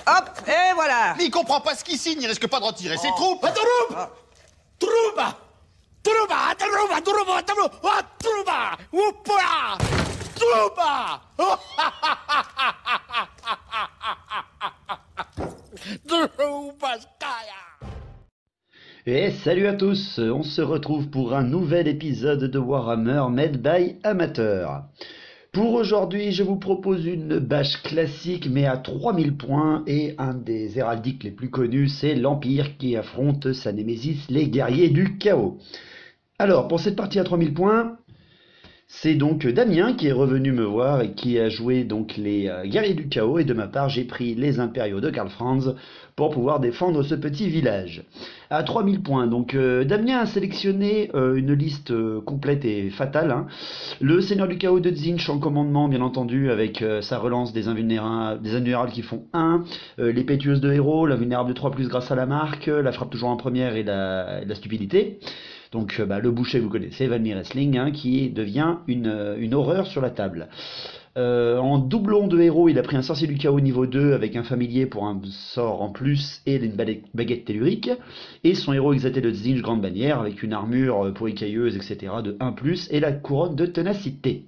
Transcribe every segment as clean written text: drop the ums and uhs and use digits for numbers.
Hop, et voilà. Mais il comprend pas ce qu'il signe, il risque pas de retirer ses troupes. Trouba! Trouba! Trouba! Trouba! Trouba! Trouba! Trouba! Oupa! Trouba! Troubaskaya! Et salut à tous, on se retrouve pour un nouvel épisode de Warhammer Made by Amateur. Pour aujourd'hui, je vous propose une bâche classique mais à 3000 points et un des héraldiques les plus connus, c'est l'Empire qui affronte sa némésis, les guerriers du chaos. Alors, pour cette partie à 3000 points, c'est donc Damien qui est revenu me voir et qui a joué donc les guerriers du chaos, et de ma part j'ai pris les impériaux de Karl Franz pour pouvoir défendre ce petit village. À 3000 points, donc Damien a sélectionné une liste complète et fatale, hein. Le seigneur du chaos de Tzeentch en commandement bien entendu, avec sa relance des invulnérables qui font 1, les pétueuses de héros, l'invulnérable de 3+, grâce à la marque, la frappe toujours en première et la stupidité. Donc le boucher, vous connaissez, Valmy Wrestling, hein, qui devient une horreur sur la table. En doublon de héros, il a pris un sorcier du chaos niveau 2 avec un familier pour un sort en plus et une baguette tellurique. Et son héros exalté de Tzeentch, grande bannière, avec une armure pour écailleuse, etc. de 1+, et la couronne de ténacité.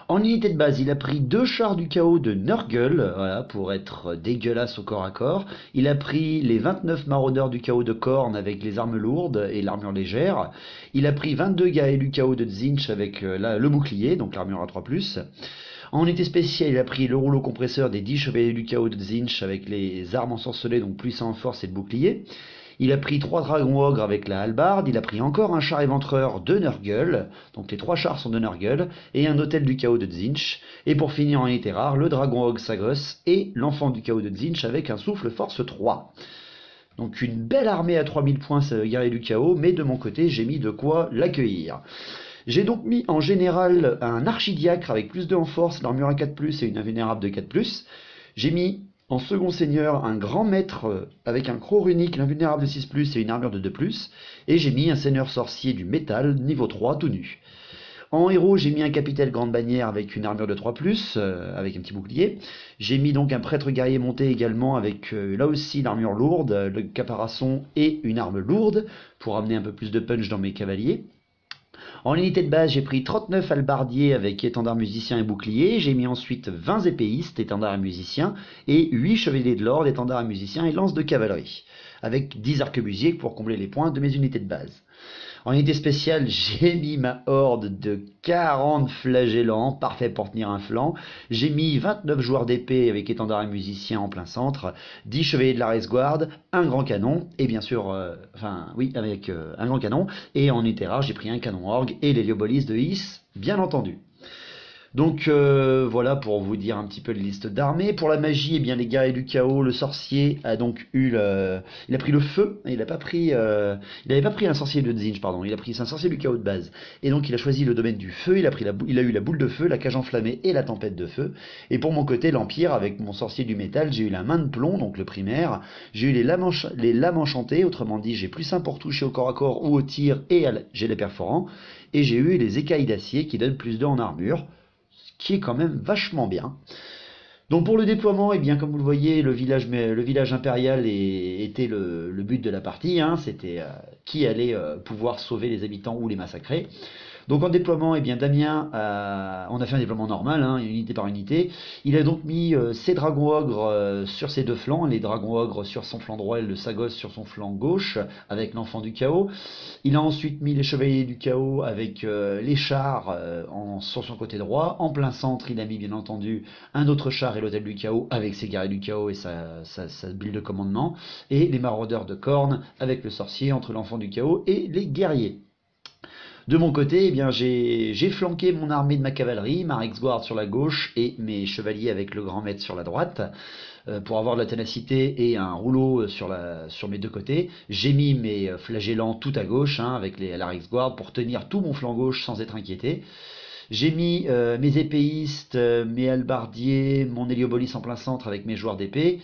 En unité de base, il a pris 2 chars du chaos de Nurgle, voilà, pour être dégueulasse au corps à corps. Il a pris les 29 maraudeurs du chaos de Khorne avec les armes lourdes et l'armure légère. Il a pris 22 guerriers du chaos de Tzeentch avec le bouclier, donc l'armure à 3+. En unité spéciale, il a pris le rouleau compresseur des 10 chevaliers du chaos de Tzeentch avec les armes ensorcelées, donc puissant en force et le bouclier. Il a pris 3 dragons ogres avec la hallebarde, il a pris encore un char éventreur de Nurgle, donc les 3 chars sont de Nurgle, et un hôtel du chaos de Tzeentch, et pour finir en unité rare, le dragon ogre Sagos et l'enfant du chaos de Tzeentch avec un souffle force 3. Donc une belle armée à 3000 points, ce guerrier du chaos, mais de mon côté j'ai mis de quoi l'accueillir. J'ai donc mis en général un archidiacre avec +2 en force, l'armure à 4+, et une invulnérable de 4+. J'ai mis en second seigneur un grand maître avec un croc runique, l'invulnérable de 6+, et une armure de 2+. Et j'ai mis un seigneur sorcier du métal, niveau 3, tout nu. En héros, j'ai mis un capitaine grande bannière avec une armure de 3+, avec un petit bouclier. J'ai mis donc un prêtre guerrier monté également avec là aussi l'armure lourde, le caparasson et une arme lourde, pour amener un peu plus de punch dans mes cavaliers. En unité de base, j'ai pris 39 hallebardiers avec étendard musicien et bouclier. J'ai mis ensuite 20 épéistes, étendard et musiciens, et 8 chevaliers de l'ordre, étendard et musiciens, et lance de cavalerie, avec 10 arquebusiers pour combler les points de mes unités de base. En unité spéciale, j'ai mis ma horde de 40 flagellants, parfait pour tenir un flanc. J'ai mis 29 joueurs d'épée avec étendard et musicien en plein centre, 10 chevaliers de la Race-Guard, un grand canon, et bien sûr, avec un grand canon. Et en unité rare, j'ai pris un canon orgue et l'héliobolise de Hys, bien entendu. Donc voilà pour vous dire un petit peu les listes d'armées. Pour la magie, eh bien les guerriers du chaos, le sorcier a donc eu il a pris le feu, il n'avait pas pris un sorcier de Tzeentch, pardon, il a pris un sorcier du chaos de base. Et donc il a choisi le domaine du feu, il a eu la boule de feu, la cage enflammée et la tempête de feu. Et pour mon côté, l'Empire, avec mon sorcier du métal, j'ai eu la main de plomb, donc le primaire, j'ai eu les lames enchantées, autrement dit j'ai +1 pour toucher au corps à corps ou au tir, et j'ai les perforants, et j'ai eu les écailles d'acier qui donnent +2 en armure, qui est quand même vachement bien. Donc pour le déploiement, eh bien comme vous le voyez, le village impérial était le but de la partie, hein, c'était qui allait pouvoir sauver les habitants ou les massacrer. Donc en déploiement, eh bien Damien, on a fait un déploiement normal, hein, unité par unité. Il a donc mis ses dragons ogres sur ses 2 flancs, les dragons ogres sur son flanc droit et le Sagos sur son flanc gauche, avec l'enfant du chaos. Il a ensuite mis les chevaliers du chaos avec les chars sur son côté droit. En plein centre, il a mis bien entendu un autre char et l'hôtel du chaos avec ses guerriers du chaos et sa bulle de commandement. Et les maraudeurs de Khorne avec le sorcier entre l'enfant du chaos et les guerriers. De mon côté, eh bien, j'ai flanqué mon armée de ma cavalerie, ma Race-Guard sur la gauche et mes chevaliers avec le grand maître sur la droite, pour avoir de la ténacité et un rouleau sur mes 2 côtés. J'ai mis mes flagellants tout à gauche, hein, avec la Race-Guard pour tenir tout mon flanc gauche sans être inquiété. J'ai mis mes épéistes, mes hallebardiers, mon héliobolis en plein centre avec mes joueurs d'épée.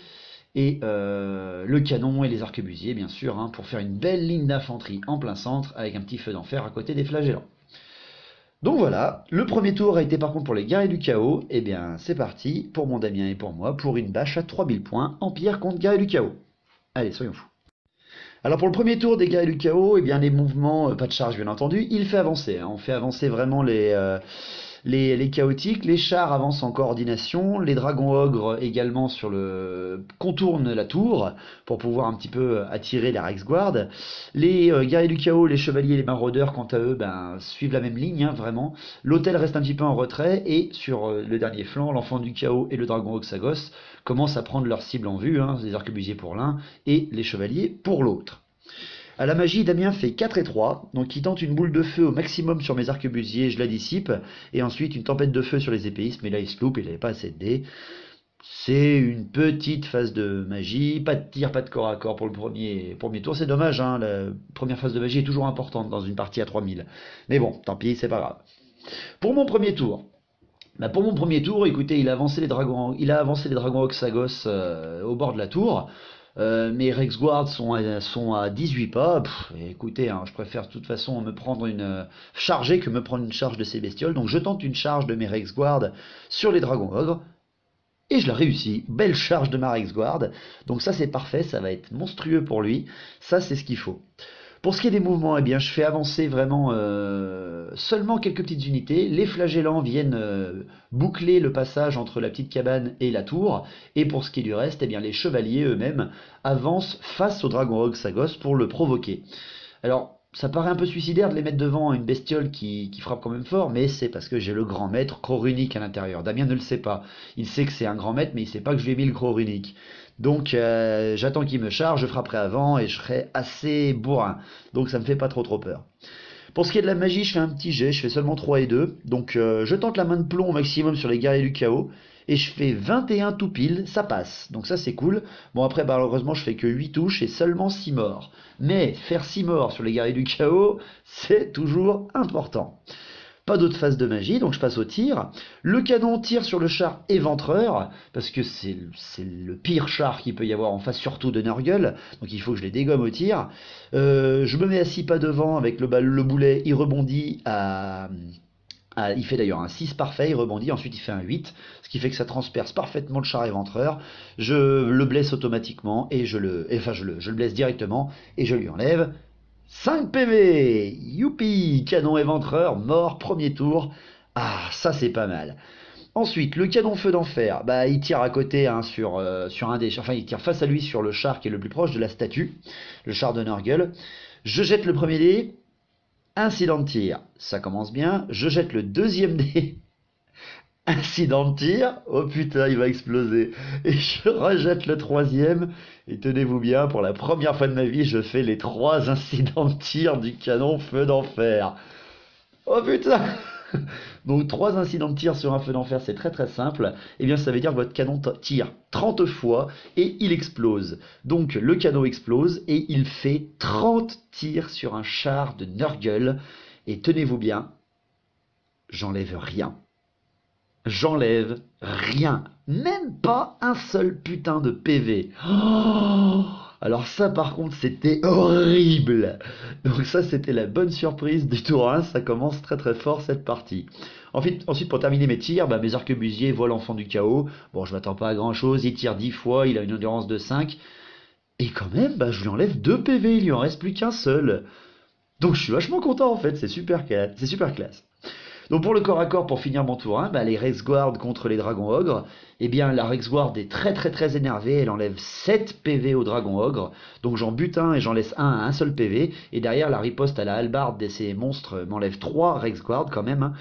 Et le canon et les arquebusiers, bien sûr, hein, pour faire une belle ligne d'infanterie en plein centre, avec un petit feu d'enfer à côté des flagellants. Donc voilà, le premier tour a été par contre pour les guerriers du chaos. Eh bien, c'est parti pour mon Damien et pour moi pour une bâche à 3000 points, Empire contre guerriers du chaos. Allez, soyons fous. Alors pour le premier tour des guerriers du chaos, eh bien les mouvements, pas de charge bien entendu, il fait avancer, hein. On fait avancer vraiment les chaotiques, les chars avancent en coordination, les dragons ogres également contournent la tour pour pouvoir un petit peu attirer la Rexguard. Les guerriers du chaos, les chevaliers et les maraudeurs quant à eux suivent la même ligne, hein, vraiment. L'hôtel reste un petit peu en retrait et sur le dernier flanc, l'enfant du chaos et le dragon Oxagos commencent à prendre leur cible en vue, hein, les arquebusiers pour l'un et les chevaliers pour l'autre. À la magie, Damien fait 4 et 3, donc il tente une boule de feu au maximum sur mes arquebusiers, je la dissipe, et ensuite une tempête de feu sur les épéistes, mais là il se loupe, il n'avait pas assez de dés. C'est une petite phase de magie, pas de tir, pas de corps à corps pour le premier tour, c'est dommage, hein, la première phase de magie est toujours importante dans une partie à 3000. Mais bon, tant pis, c'est pas grave. Pour mon premier tour, écoutez, il a avancé les dragons Oxagos au bord de la tour. Mes Rexguards sont à 18 pas. Écoutez, hein, je préfère de toute façon me prendre une chargée que me prendre une charge de ces bestioles. Donc je tente une charge de mes Rexguards sur les dragons ogres. Et je la réussis. Belle charge de ma Rexguard. Donc ça c'est parfait, ça va être monstrueux pour lui. Ça c'est ce qu'il faut. Pour ce qui est des mouvements, eh bien, je fais avancer vraiment seulement quelques petites unités. Les flagellants viennent boucler le passage entre la petite cabane et la tour. Et pour ce qui est du reste, eh bien, les chevaliers eux-mêmes avancent face au dragon Oxagos pour le provoquer. Alors, ça paraît un peu suicidaire de les mettre devant une bestiole qui frappe quand même fort, mais c'est parce que j'ai le grand maître croc runique à l'intérieur. Damien ne le sait pas. Il sait que c'est un grand maître, mais il sait pas que je lui ai mis le croc runique. Donc j'attends qu'il me charge, je frapperai avant et je serai assez bourrin. Donc ça me fait pas trop peur. Pour ce qui est de la magie, je fais un petit jet, je fais seulement 3 et 2. Donc je tente la main de plomb au maximum sur les guerriers du chaos. Et je fais 21 tout pile, ça passe. Donc ça c'est cool. Bon après malheureusement je fais que 8 touches et seulement 6 morts. Mais faire 6 morts sur les guerriers du chaos, c'est toujours important. Pas d'autre phase de magie, donc je passe au tir. Le canon tire sur le char éventreur, parce que c'est le pire char qu'il peut y avoir en face, surtout de Nurgle, donc il faut que je les dégomme au tir. Je me mets à 6 pas devant avec le boulet, il rebondit il fait d'ailleurs un 6 parfait, il rebondit, ensuite il fait un 8, ce qui fait que ça transperce parfaitement le char éventreur. Je le blesse automatiquement, et je le blesse directement, et je lui enlève 5 PV. Youpi. Canon éventreur, mort, premier tour. Ah, ça c'est pas mal. Ensuite, le canon feu d'enfer, il tire à côté, hein, sur un des... Enfin, il tire face à lui sur le char qui est le plus proche de la statue, le char de Nurgle. Je jette le premier dé, incident de tir, ça commence bien. Je jette le deuxième dé, incident de tir, oh putain, il va exploser. Et je rejette le troisième, et tenez-vous bien, pour la première fois de ma vie, je fais les 3 incidents de tir du canon feu d'enfer. Oh putain. Donc 3 incidents de tir sur un feu d'enfer, c'est très simple. Et bien ça veut dire que votre canon tire 30 fois et il explose. Donc le canon explose et il fait 30 tirs sur un char de Nurgle. Et tenez-vous bien, j'enlève rien. J'enlève rien. Même pas un seul putain de PV. Oh, alors ça par contre c'était horrible. Donc ça c'était la bonne surprise du tour 1. Ça commence très fort cette partie. Ensuite pour terminer mes tirs, mes arquebusiers voient l'enfant du chaos. Bon je m'attends pas à grand chose. Il tire 10 fois, il a une endurance de 5. Et quand même je lui enlève 2 PV. Il lui en reste plus qu'un seul. Donc je suis vachement content en fait. C'est super classe. Donc pour le corps à corps, pour finir mon tour 1, les Rexguard contre les dragons ogres, eh bien la Rexguard est très énervée, elle enlève 7 PV au dragon ogre, donc j'en bute un et j'en laisse un à un seul PV, et derrière la riposte à la hallebarde de ces monstres m'enlève 3 Rexguard quand même, hein.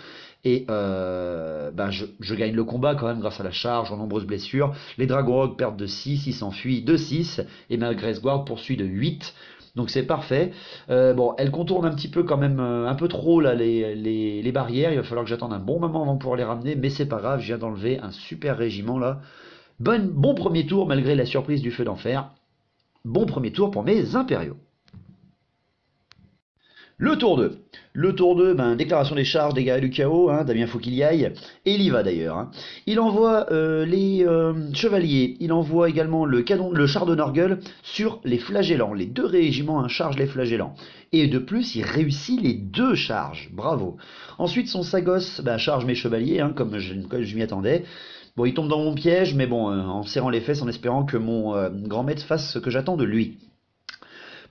Et je gagne le combat quand même grâce à la charge, en nombreuses blessures. Les dragons ogres perdent de 6, ils s'enfuient de 6, et ma Rexguard poursuit de 8. Donc c'est parfait. Elle contourne un petit peu quand même, un peu trop là, les barrières. Il va falloir que j'attende un bon moment avant de pouvoir les ramener. Mais c'est pas grave, je viens d'enlever un super régiment là. Bon premier tour malgré la surprise du feu d'enfer. Bon premier tour pour mes impériaux. Le tour 2. Le tour 2, ben, déclaration des charges des guerriers du chaos, hein, Damien faut qu'il y aille, et il y va d'ailleurs. Hein. Il envoie les chevaliers, il envoie également le canon, le char de Norgueul sur les flagellants. Les deux régiments hein, chargent les flagellants. Et de plus, il réussit les deux charges, bravo. Ensuite, son Sagos ben, charge mes chevaliers, hein, comme je m'y attendais. Bon, il tombe dans mon piège, mais bon, en serrant les fesses, en espérant que mon grand maître fasse ce que j'attends de lui.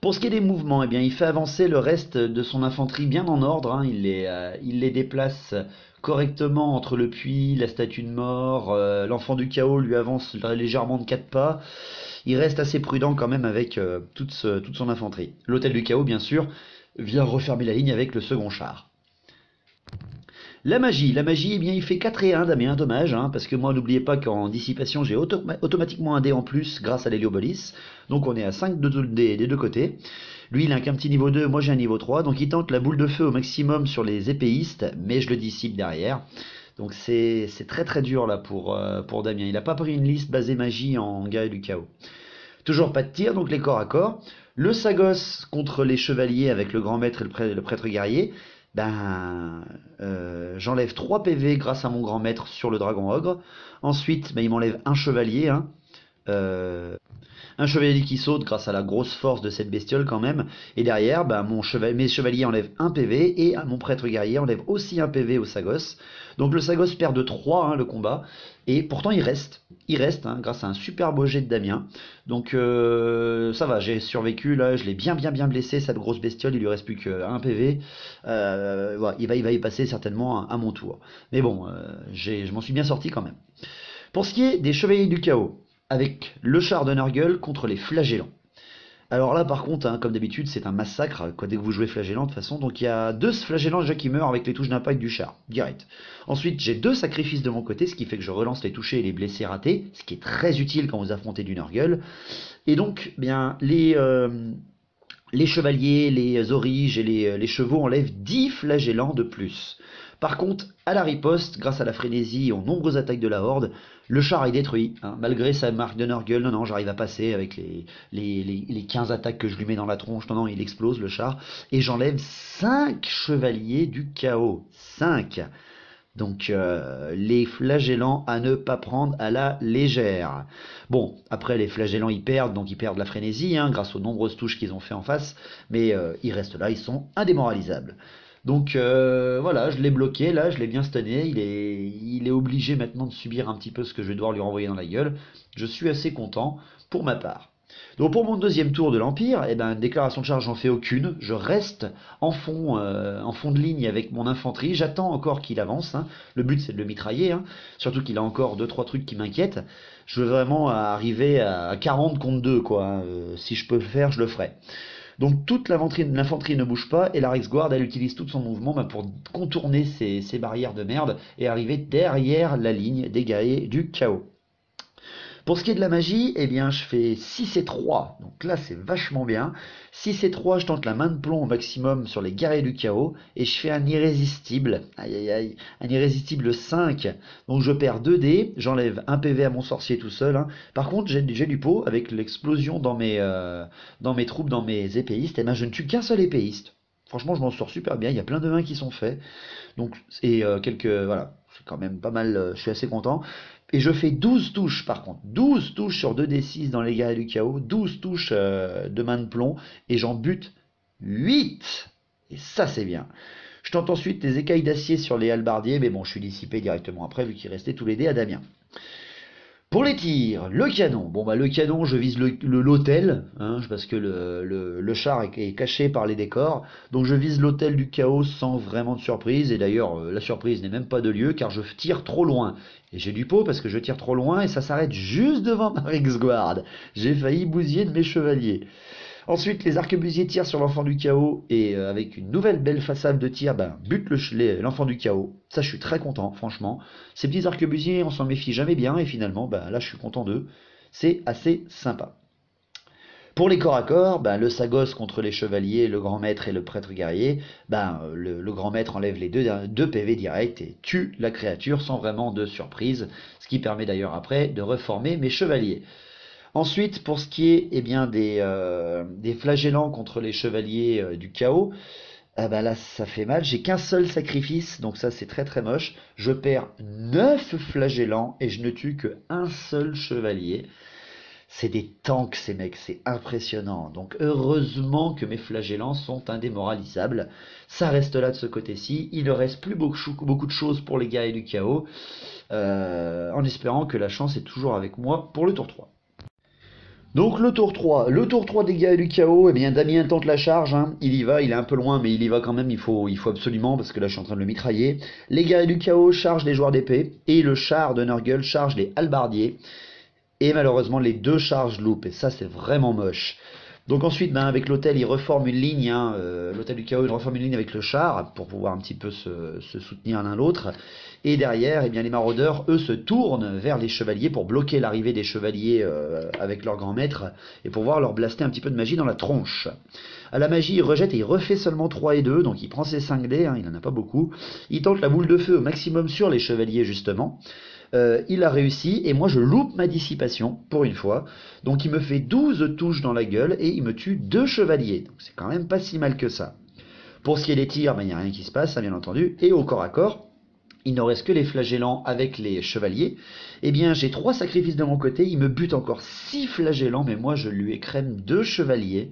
Pour ce qui est des mouvements, eh bien, il fait avancer le reste de son infanterie bien en ordre. Hein. Il les déplace correctement entre le puits, la statue de mort. L'enfant du chaos lui avance légèrement de 4 pas. Il reste assez prudent quand même avec toute son infanterie. L'hôtel du chaos, bien sûr, vient refermer la ligne avec le second char. La magie, eh bien il fait 4 et 1, Damien, dommage, hein, parce que moi n'oubliez pas qu'en dissipation j'ai automatiquement un dé en plus grâce à l'héliobolis, donc on est à 5 des deux côtés. Lui il a qu'un petit niveau 2, moi j'ai un niveau 3, donc il tente la boule de feu au maximum sur les épéistes, mais je le dissipe derrière. Donc c'est très très dur là pour Damien, il n'a pas pris une liste basée magie en guerrier du chaos. Toujours pas de tir, donc les corps à corps. Le Sagos contre les chevaliers avec le grand maître et le prêtre guerrier. J'enlève 3 PV grâce à mon grand maître sur le dragon ogre. Ensuite, il m'enlève un chevalier. Hein. Un chevalier qui saute grâce à la grosse force de cette bestiole quand même. Et derrière, mes chevaliers enlèvent un PV et mon prêtre guerrier enlève aussi un PV au Sagos. Donc le Sagos perd de 3 hein, le combat. Et pourtant il reste. Il reste hein, grâce à un super beau jet de Damien. Donc ça va, j'ai survécu là, je l'ai bien blessé cette grosse bestiole, il lui reste plus qu'un PV. Voilà, il va y passer certainement à mon tour. Mais bon, je m'en suis bien sorti quand même. Pour ce qui est des chevaliers du chaos, avec le char de Nurgle contre les flagellants. Alors là par contre, hein, comme d'habitude, c'est un massacre quoi, dès que vous jouez flagellant de toute façon. Donc il y a 2 flagellants déjà qui meurent avec les touches d'impact du char, direct. Ensuite j'ai 2 sacrifices de mon côté, ce qui fait que je relance les touchés et les blessés ratés, ce qui est très utile quand vous affrontez du Nurgle. Et donc, bien, les chevaliers, les origes et les chevaux enlèvent 10 flagellants de plus. Par contre, à la riposte, grâce à la frénésie et aux nombreuses attaques de la Horde, le char est détruit, hein, malgré sa marque de Nurgle. Non, j'arrive à passer avec les 15 attaques que je lui mets dans la tronche. Non, il explose le char. Et j'enlève 5 chevaliers du chaos. 5. Donc les flagellants à ne pas prendre à la légère. Bon, après les flagellants ils perdent, donc ils perdent la frénésie, hein, grâce aux nombreuses touches qu'ils ont fait en face. Mais ils restent là, ils sont indémoralisables. Donc voilà, je l'ai bloqué, là, je l'ai bien stunné, il est obligé maintenant de subir un petit peu ce que je vais devoir lui renvoyer dans la gueule. Je suis assez content pour ma part. Donc pour mon deuxième tour de l'Empire, déclaration de charge, j'en fais aucune. Je reste en fond de ligne avec mon infanterie. J'attends encore qu'il avance. Hein. Le but c'est de le mitrailler. Hein. Surtout qu'il a encore 2-3 trucs qui m'inquiètent. Je veux vraiment arriver à 40 contre 2, quoi. Hein. Si je peux le faire, je le ferai. Donc toute l'infanterie ne bouge pas et la Rexguard elle utilise tout son mouvement pour contourner ces barrières de merde et arriver derrière la ligne des guerriers du chaos. Pour ce qui est de la magie, eh bien je fais 6 et 3, donc là c'est vachement bien. 6 et 3, je tente la main de plomb au maximum sur les guerriers du chaos, et je fais un irrésistible, un irrésistible 5, donc je perds 2 dés, j'enlève un PV à mon sorcier tout seul. Hein. Par contre j'ai du pot, avec l'explosion dans mes troupes, dans mes épéistes, et je ne tue qu'un seul épéiste. Franchement je m'en sors super bien, il y a plein de 1 qui sont faits, donc, et voilà, c'est quand même pas mal, je suis assez content. Et je fais 12 touches par contre, 12 touches sur 2d6 dans les guerriers du chaos, 12 touches de main de plomb, et j'en bute 8. Et ça c'est bien. Je tente ensuite des écailles d'acier sur les halbardiers, mais bon je suis dissipé directement après vu qu'il restait tous les dés à Damien. Pour les tirs, le canon. Bon le canon, je vise l'hôtel, hein, parce que le char est caché par les décors. Donc je vise l'hôtel du chaos sans vraiment de surprise. Et d'ailleurs, la surprise n'est même pas de lieu car je tire trop loin. Et j'ai du pot parce que je tire trop loin et ça s'arrête juste devant ma Rexguard. J'ai failli bousiller de mes chevaliers. Ensuite, les arquebusiers tirent sur l'enfant du chaos et avec une nouvelle belle façade de tir, butent l'enfant du chaos. Ça, je suis très content, franchement. Ces petits arquebusiers, on s'en méfie jamais bien et finalement, là, je suis content d'eux. C'est assez sympa. Pour les corps à corps, le Sagos contre les chevaliers, le grand maître et le prêtre guerrier, le grand maître enlève les 2 PV direct et tue la créature sans vraiment de surprise, ce qui permet d'ailleurs après de reformer mes chevaliers. Ensuite, pour ce qui est des flagellants contre les chevaliers du chaos, Ah bah là, ça fait mal. J'ai qu'un seul sacrifice, donc ça c'est très très moche. Je perds 9 flagellants et je ne tue que un seul chevalier. C'est des tanks ces mecs, c'est impressionnant. Donc heureusement que mes flagellants sont indémoralisables. Ça reste là de ce côté-ci. Il ne reste plus beaucoup de choses pour les guerriers du chaos. En espérant que la chance est toujours avec moi pour le tour 3. Donc le tour 3, des guerriers du chaos, eh bien Damien tente la charge, hein. Il y va, il est un peu loin mais il y va quand même, il faut absolument parce que là je suis en train de le mitrailler. Les guerriers du chaos chargent les joueurs d'épée et le char de Nurgle charge les halbardiers. Et malheureusement les deux charges loupent et ça c'est vraiment moche. Donc ensuite avec l'hôtel il reforme une ligne, hein, l'hôtel du chaos il reforme une ligne avec le char pour pouvoir un petit peu se soutenir l'un l'autre. Et derrière eh bien, les maraudeurs eux se tournent vers les chevaliers pour bloquer l'arrivée des chevaliers avec leur grand maître et pour pouvoir leur blaster un petit peu de magie dans la tronche. À la magie il rejette et il refait seulement 3 et 2, donc il prend ses 5 dés, hein, il n'en a pas beaucoup. Il tente la boule de feu au maximum sur les chevaliers justement. Il a réussi et moi je loupe ma dissipation pour une fois. Donc il me fait 12 touches dans la gueule et il me tue 2 chevaliers. Donc c'est quand même pas si mal que ça. Pour ce qui est des tirs, il n'y a rien qui se passe, hein, bien entendu. Et au corps à corps, il ne reste que les flagellants avec les chevaliers. Eh bien j'ai 3 sacrifices de mon côté, il me bute encore 6 flagellants, mais moi je lui écrème 2 chevaliers.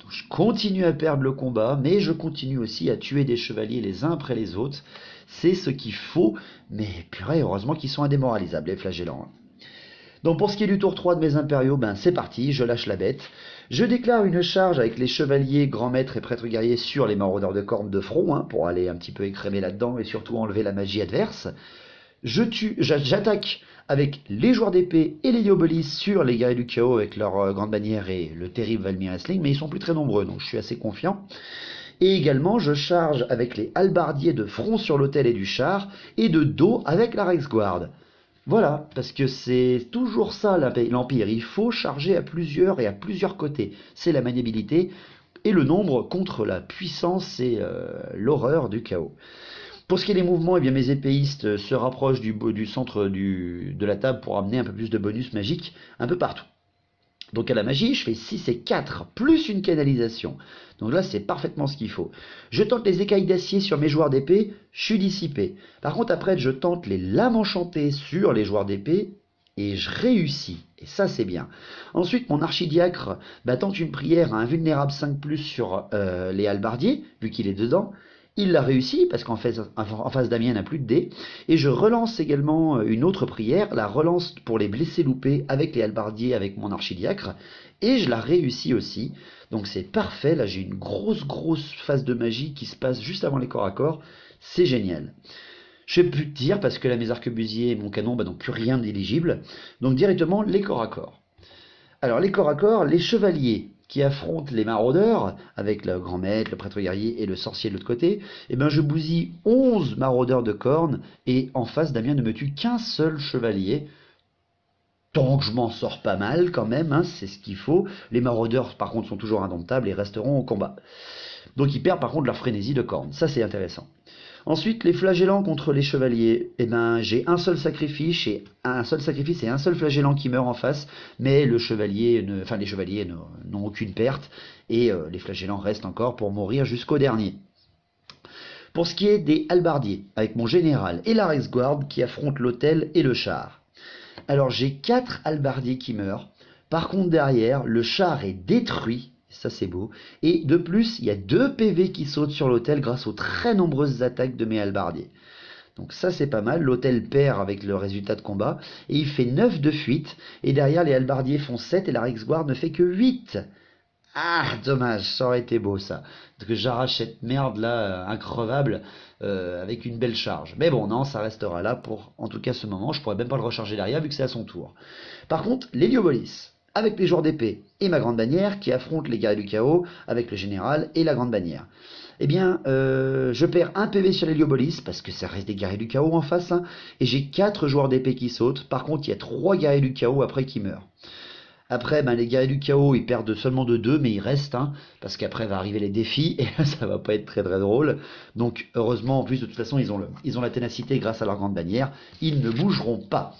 Donc je continue à perdre le combat, mais je continue aussi à tuer des chevaliers les uns après les autres. C'est ce qu'il faut, mais purée, heureusement qu'ils sont indémoralisables, les flagellants. Donc pour ce qui est du tour 3 de mes impériaux, c'est parti, je lâche la bête. Je déclare une charge avec les chevaliers, grands maîtres et prêtres guerriers sur les maraudeurs de cornes de front, hein, pour aller un petit peu écrémer là-dedans et surtout enlever la magie adverse. J'attaque avec les joueurs d'épée et les Yobolis sur les guerriers du chaos avec leur grande bannière et le terrible Valmir Wrestling, mais ils sont plus très nombreux, donc je suis assez confiant. Et également, je charge avec les halbardiers de front sur l'autel et du char, et de dos avec la Reichsguard. Voilà, parce que c'est toujours ça l'Empire, il faut charger à plusieurs et à plusieurs côtés. C'est la maniabilité et le nombre contre la puissance et l'horreur du chaos. Pour ce qui est des mouvements, eh bien, mes épéistes se rapprochent du centre de la table pour amener un peu plus de bonus magiques un peu partout. Donc à la magie, je fais 6 et 4, plus une canalisation. Donc là, c'est parfaitement ce qu'il faut. Je tente les écailles d'acier sur mes joueurs d'épée, je suis dissipé. Par contre, après, je tente les lames enchantées sur les joueurs d'épée, et je réussis. Et ça, c'est bien. Ensuite, mon archidiacre tente une prière à invulnérable 5+, sur les halbardiers, vu qu'il est dedans. Il l'a réussi, parce qu'en face Damien n'a plus de dés. Et je relance également une autre prière, la relance pour les blessés loupés avec les halbardiers, avec mon archidiacre. Et je la réussis aussi. Donc c'est parfait, là j'ai une grosse phase de magie qui se passe juste avant les corps à corps. C'est génial. Je fais plus de tir, parce que là mes arquebusiers et mon canon n'ont plus rien d'éligible. Donc directement les corps à corps. Alors les corps à corps, les chevaliers qui affrontent les maraudeurs, avec le grand maître, le prêtre guerrier et le sorcier de l'autre côté, eh ben je bousille 11 maraudeurs de cornes, et en face, Damien ne me tue qu'un seul chevalier. Donc je m'en sors pas mal quand même, hein, c'est ce qu'il faut. Les maraudeurs par contre sont toujours indomptables et resteront au combat. Donc ils perdent par contre leur frénésie de cornes, ça c'est intéressant. Ensuite, les flagellants contre les chevaliers. Eh ben, j'ai un seul sacrifice et un seul flagellant qui meurt en face, mais les chevaliers n'ont aucune perte et les flagellants restent encore pour mourir jusqu'au dernier. Pour ce qui est des halbardiers, avec mon général et la Reichsguard qui affrontent l'autel et le char. Alors j'ai 4 halbardiers qui meurent. Par contre derrière, le char est détruit. Ça c'est beau. Et de plus, il y a 2 PV qui sautent sur l'autel grâce aux très nombreuses attaques de mes halbardiers. Donc ça c'est pas mal. L'autel perd avec le résultat de combat. Et il fait 9 de fuite. Et derrière, les halbardiers font 7 et la Reichsguard ne fait que 8. Ah, dommage, ça aurait été beau ça. Parce que j'arrache cette merde là, increvable, avec une belle charge. Mais bon, non, ça restera là pour, en tout cas, ce moment. Je pourrais même pas le recharger derrière vu que c'est à son tour. Par contre, l'Héliopolis, avec les joueurs d'épée et ma grande bannière qui affrontent les guerriers du chaos avec le général et la grande bannière. Eh bien, je perds un PV sur l'Héliopolis parce que ça reste des guerriers du chaos en face, hein, et j'ai 4 joueurs d'épée qui sautent. Par contre, il y a 3 guerriers du chaos après qui meurent. Après, les guerriers du chaos, ils perdent seulement de 2, mais ils restent, hein, parce qu'après va arriver les défis, et là, ça va pas être très très drôle. Donc, heureusement, en plus, de toute façon, ils ont la ténacité grâce à leur grande bannière, ils ne bougeront pas.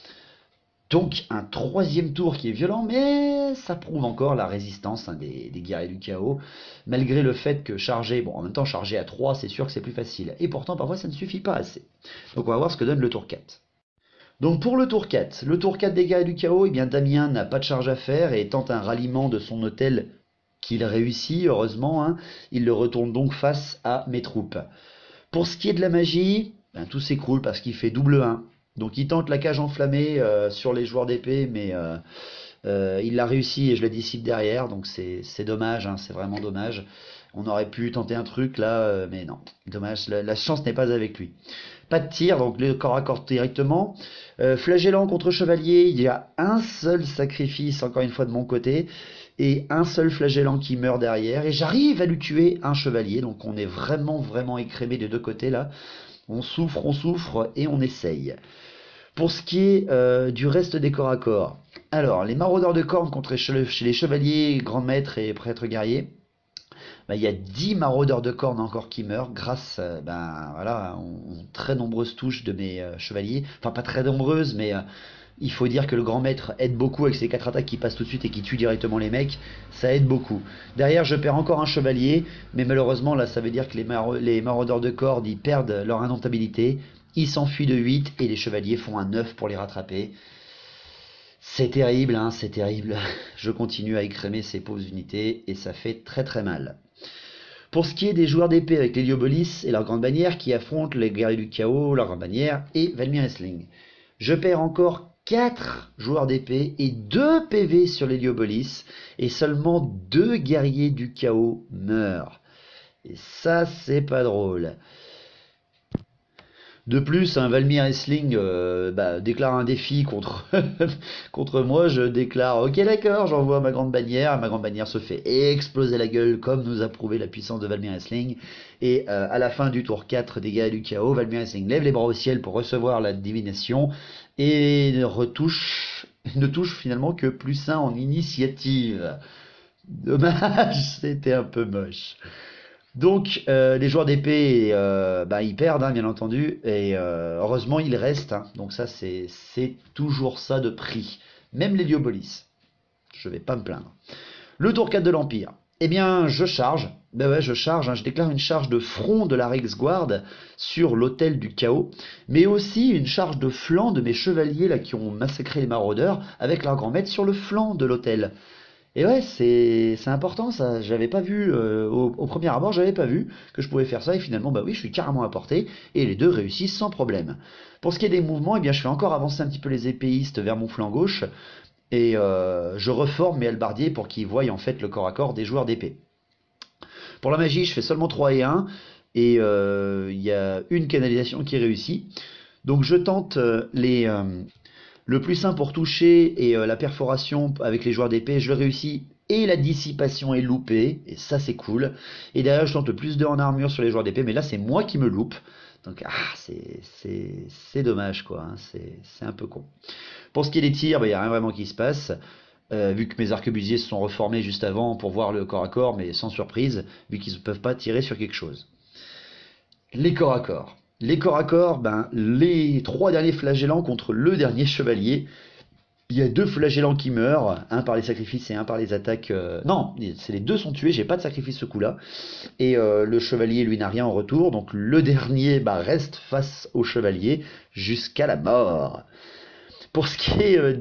Donc un troisième tour qui est violent, mais ça prouve encore la résistance des guerriers du chaos, malgré le fait que charger, bon en même temps charger à 3 c'est sûr que c'est plus facile, et pourtant parfois ça ne suffit pas assez. Donc on va voir ce que donne le tour 4. Donc pour le tour 4 des guerriers du chaos, eh bien Damien n'a pas de charge à faire et tente un ralliement de son hôtel qu'il réussit, heureusement, hein, il le retourne donc face à mes troupes. Pour ce qui est de la magie, ben, tout s'écroule parce qu'il fait double 1. Donc il tente la cage enflammée sur les joueurs d'épée, mais il l'a réussi et je le dissipe derrière, donc c'est dommage, hein, c'est vraiment dommage. On aurait pu tenter un truc là, mais non, dommage, la chance n'est pas avec lui. Pas de tir, donc le corps à corps directement. Flagellant contre chevalier, il y a un seul sacrifice, encore une fois de mon côté, et un seul flagellant qui meurt derrière, et j'arrive à lui tuer un chevalier, donc on est vraiment vraiment écrémé des deux côtés là. On souffre, et on essaye. Pour ce qui est du reste des corps à corps, alors les maraudeurs de cornes contre chez les chevaliers, grands maîtres et prêtres guerriers, ben, il y a 10 maraudeurs de cornes encore qui meurent grâce voilà, aux très nombreuses touches de mes chevaliers. Enfin, pas très nombreuses, mais il faut dire que le grand maître aide beaucoup avec ses 4 attaques qui passent tout de suite et qui tuent directement les mecs. Ça aide beaucoup. Derrière, je perds encore un chevalier, mais malheureusement, là, ça veut dire que les maraudeurs de cordes, ils perdent leur indomptabilité. Ils s'enfuient de 8 et les chevaliers font un 9 pour les rattraper. C'est terrible, hein, c'est terrible. Je continue à écrémer ces pauvres unités et ça fait très très mal. Pour ce qui est des joueurs d'épée avec l'Héliopolis et leur grande bannière qui affrontent les guerriers du chaos, leur grande bannière et Valmir Essling. Je perds encore 4 joueurs d'épée et 2 PV sur l'Héliopolis et seulement 2 guerriers du chaos meurent. Et ça, c'est pas drôle. De plus, un Valmir Essling déclare un défi contre, contre moi. Je déclare ok d'accord, j'envoie ma grande bannière. Ma grande bannière se fait exploser la gueule comme nous a prouvé la puissance de Valmir Essling. Et à la fin du tour 4 des guerriers du chaos, Valmir Essling lève les bras au ciel pour recevoir la divination et ne touche finalement que +1 en initiative. Dommage, c'était un peu moche. Donc les joueurs d'épée, ils perdent, hein, bien entendu, et heureusement ils restent, hein. Donc ça c'est toujours ça de prix. Même l'Héliopolis, je vais pas me plaindre. Le tour 4 de l'Empire, eh bien je charge, je charge, hein, je déclare une charge de front de la Reichsguard sur l'hôtel du chaos, mais aussi une charge de flanc de mes chevaliers là qui ont massacré les maraudeurs avec leur grand maître sur le flanc de l'hôtel. Et ouais, c'est important ça, j'avais pas vu, au premier abord, j'avais pas vu que je pouvais faire ça, et finalement, bah oui, je suis carrément à portée, et les deux réussissent sans problème. Pour ce qui est des mouvements, eh bien, je fais encore avancer un petit peu les épéistes vers mon flanc gauche, et je reforme mes halbardiers pour qu'ils voient en fait le corps à corps des joueurs d'épée. Pour la magie, je fais seulement 3 et 1, et il y a une canalisation qui réussit. Donc je tente le +1 pour toucher et la perforation avec les joueurs d'épée, je le réussis. Et la dissipation est loupée, et ça c'est cool. Et derrière je tente le +2 en armure sur les joueurs d'épée, mais là c'est moi qui me loupe. Donc c'est dommage quoi, hein, c'est un peu con. Pour ce qui est des tirs, il n'y a rien vraiment qui se passe. Vu que mes arquebusiers se sont reformés juste avant pour voir le corps à corps, mais sans surprise, vu qu'ils ne peuvent pas tirer sur quelque chose. Les corps à corps. Les corps à corps, les 3 derniers flagellants contre le dernier chevalier. Il y a 2 flagellants qui meurent, un par les sacrifices et un par les attaques. Non, les 2 sont tués, j'ai pas de sacrifice ce coup-là. Et le chevalier, lui, n'a rien en retour. Donc le dernier reste face au chevalier jusqu'à la mort. Pour ce qui est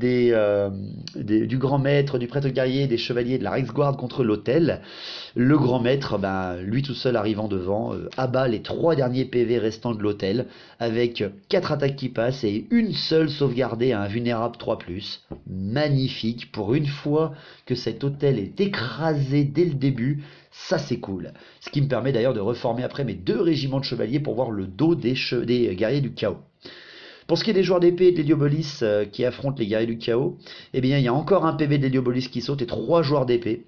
du grand maître, du prêtre guerrier, des chevaliers de la Reichsguard contre l'hôtel, le grand maître, lui tout seul arrivant devant, abat les 3 derniers PV restants de l'hôtel, avec 4 attaques qui passent et une seule sauvegardée à un vulnérable 3+. Magnifique, pour une fois que cet hôtel est écrasé dès le début, ça c'est cool. Ce qui me permet d'ailleurs de reformer après mes 2 régiments de chevaliers pour voir le dos des guerriers du chaos. Pour ce qui est des joueurs d'épée et de l'Héliopolis qui affrontent les guerriers du chaos, eh bien il y a encore un PV de l'Héliopolis qui saute et 3 joueurs d'épée.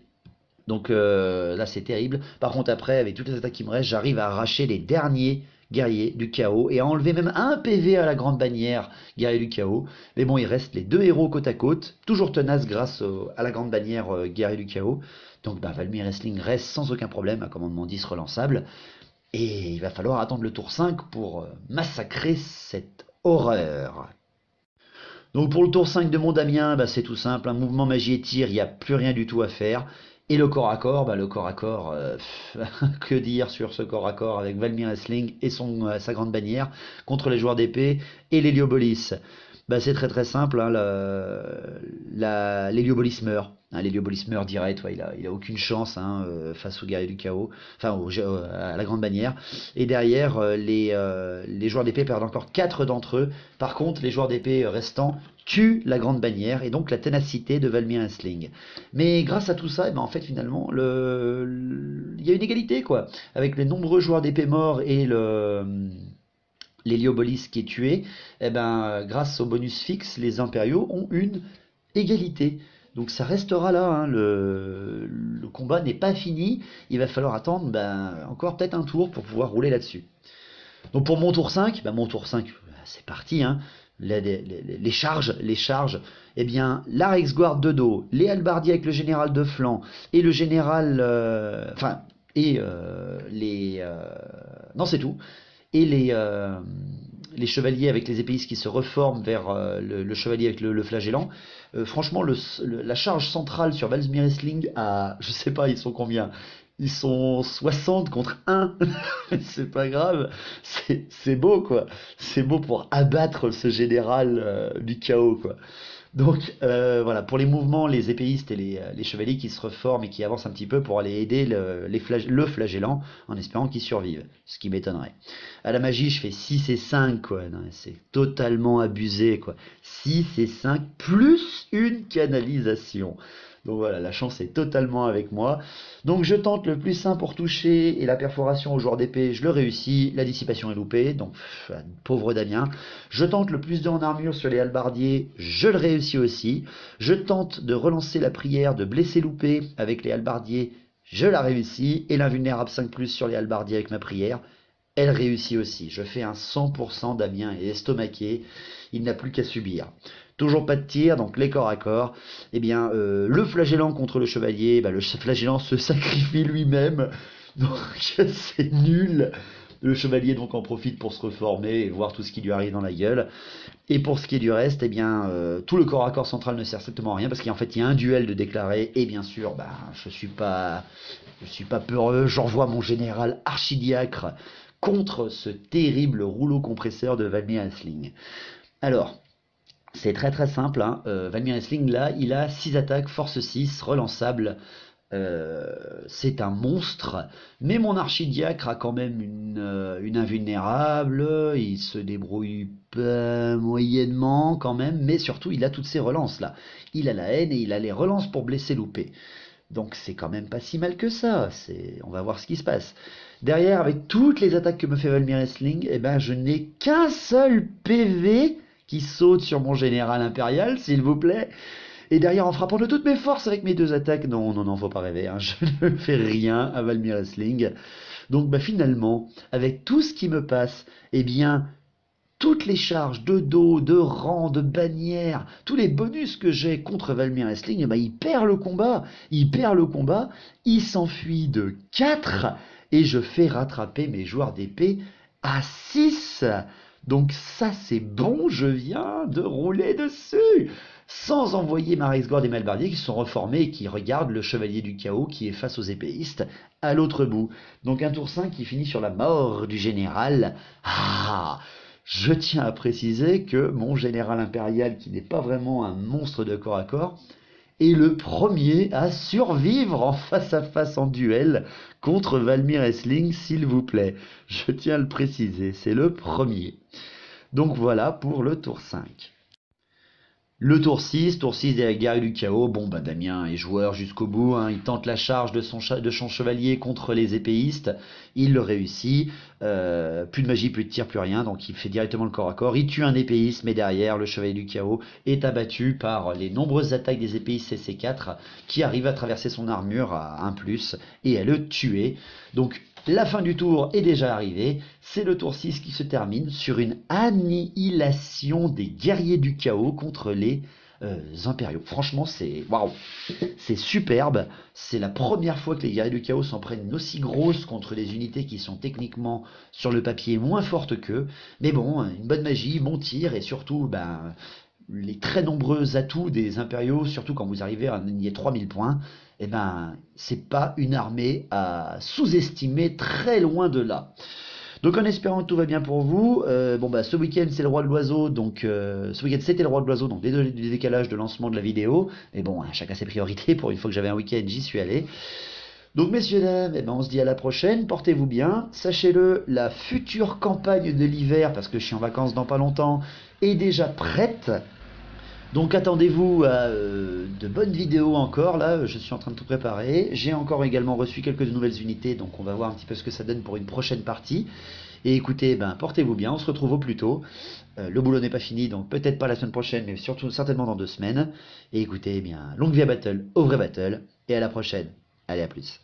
Donc là c'est terrible. Par contre après, avec toutes les attaques qui me restent, j'arrive à arracher les derniers guerriers du chaos et à enlever même un PV à la grande bannière guerrier du chaos. Mais bon, il reste les 2 héros côte à côte, toujours tenaces grâce à la grande bannière guerrier du chaos. Donc Valmir Essling reste sans aucun problème à commandement 10 relançable. Et il va falloir attendre le tour 5 pour massacrer cette horreur. Donc pour le tour 5 de mon Damien, bah, c'est tout simple, un mouvement magie et tir, il n'y a plus rien du tout à faire. Et le corps à corps, bah, le corps à corps, que dire sur ce corps à corps avec Valmir Wrestling et sa grande bannière contre les joueurs d'épée et l'Héliobolis. Bah, c'est très très simple, hein, l'Héliobolis meurt. Hein, l'Héliobolis meurt direct, ouais, il a aucune chance, hein, face au guerrier du chaos, enfin à la grande bannière. Et derrière, les joueurs d'épée perdent encore 4 d'entre eux. Par contre, les joueurs d'épée restants tuent la grande bannière et donc la ténacité de Valmir Wrestling. Mais grâce à tout ça, eh ben, en fait finalement, il y a une égalité quoi, avec les nombreux joueurs d'épée morts et l'Héliobolis qui est tué. Eh ben, grâce au bonus fixe, les impériaux ont une égalité. Donc ça restera là, hein, le combat n'est pas fini, il va falloir attendre encore peut-être un tour pour pouvoir rouler là-dessus. Donc pour mon tour 5, c'est parti, hein. Les charges, eh bien la Rexguard de dos, les halbardiers avec le général de flanc et le général, non c'est tout, et les chevaliers avec les épéistes qui se reforment vers le chevalier avec le flagellant. Franchement, la charge centrale sur Valmir Wrestling, je sais pas, ils sont combien? Ils sont 60 contre 1. C'est pas grave. C'est beau, quoi. C'est beau pour abattre ce général du chaos, quoi. Donc voilà, pour les mouvements, les épéistes et les chevaliers qui se reforment et qui avancent un petit peu pour aller aider le flagellant en espérant qu'il survive, ce qui m'étonnerait. À la magie, je fais 6 et 5, quoi. C'est totalement abusé, quoi. 6 et 5 plus une canalisation. Donc voilà, la chance est totalement avec moi. Donc je tente le plus simple pour toucher et la perforation au joueur d'épée, je le réussis. La dissipation est loupée, donc pauvre Damien. Je tente le plus 2 en armure sur les halbardiers, je le réussis aussi. Je tente de relancer la prière de blesser loupé avec les halbardiers, je la réussis. Et l'invulnérable 5+ sur les halbardiers avec ma prière, elle réussit aussi. Je fais un 100%, Damien est estomaqué, il n'a plus qu'à subir. Toujours pas de tir, donc les corps à corps. Eh bien, le flagellant contre le chevalier, le flagellant se sacrifie lui-même, donc c'est nul. Le chevalier donc en profite pour se reformer et voir tout ce qui lui arrive dans la gueule. Et pour ce qui est du reste, eh bien, tout le corps à corps central ne sert strictement à rien parce qu'en fait il y a un duel de déclarer et bien sûr, je suis pas peureux. J'envoie mon général archidiacre contre ce terrible rouleau compresseur de Valmir Wrestling. Alors, c'est très très simple, hein. Valmir Wrestling là, il a 6 attaques, force 6, relançable. C'est un monstre, mais mon archidiacre a quand même une invulnérable, il se débrouille pas moyennement quand même, mais surtout il a toutes ces relances là. Il a la haine et il a les relances pour blesser loupé. Donc c'est quand même pas si mal que ça, on va voir ce qui se passe. Derrière, avec toutes les attaques que me fait Valmir Wrestling, eh ben, je n'ai qu'un seul PV qui saute sur mon général impérial, s'il vous plaît. Et derrière, en frappant de toutes mes forces avec mes 2 attaques, non, faut pas rêver, hein, je ne fais rien à Valmir Wrestling. Donc finalement, avec tout ce qui me passe, eh bien, toutes les charges de dos, de rang, de bannière, tous les bonus que j'ai contre Valmir Wrestling, eh ben, il perd le combat, il s'enfuit de 4, et je fais rattraper mes joueurs d'épée à 6. Donc ça c'est bon, je viens de rouler dessus, sans envoyer ma Rexguard et mes halbardiers qui sont reformés et qui regardent le chevalier du chaos qui est face aux épéistes à l'autre bout. Donc un tour 5 qui finit sur la mort du général. Je tiens à préciser que mon général impérial, qui n'est pas vraiment un monstre de corps à corps, est le premier à survivre en face à face en duel contre Valmir Wrestling, s'il vous plaît. Je tiens à le préciser, c'est le premier. Donc voilà pour le tour 5. Le tour 6 des guerriers du chaos. Bon, Damien est joueur jusqu'au bout, hein. Il tente la charge de son chevalier contre les épéistes. Il le réussit. Plus de magie, plus de tir, plus rien. Donc il fait directement le corps à corps. Il tue un épéiste, mais derrière, le chevalier du chaos est abattu par les nombreuses attaques des épéistes CC4 qui arrivent à traverser son armure à 1+, et à le tuer. Donc la fin du tour est déjà arrivée, c'est le tour 6 qui se termine sur une annihilation des guerriers du chaos contre les impériaux. Franchement, c'est waouh, c'est superbe. C'est la première fois que les guerriers du chaos s'en prennent une aussi grosse contre des unités qui sont techniquement sur le papier moins fortes qu'eux. Mais bon, une bonne magie, bon tir et surtout les très nombreux atouts des impériaux, surtout quand vous arrivez à gagner 3000 points, eh ben, c'est pas une armée à sous-estimer, très loin de là. Donc en espérant que tout va bien pour vous, ce week-end c'est le roi de l'oiseau, donc ce week-end c'était le roi de l'oiseau, donc désolé du décalage de lancement de la vidéo, mais bon, chacun ses priorités, pour une fois que j'avais un week-end j'y suis allé. Donc messieurs dames, on se dit à la prochaine, portez-vous bien, sachez-le, la future campagne de l'hiver, parce que je suis en vacances dans pas longtemps, est déjà prête. Donc attendez-vous à de bonnes vidéos encore, là je suis en train de tout préparer. J'ai encore également reçu quelques nouvelles unités, donc on va voir un petit peu ce que ça donne pour une prochaine partie. Et écoutez, portez-vous bien, on se retrouve au plus tôt. Le boulot n'est pas fini, donc peut-être pas la semaine prochaine, mais surtout certainement dans 2 semaines. Et écoutez, longue vie à Battle, au vrai Battle, et à la prochaine. Allez, à plus.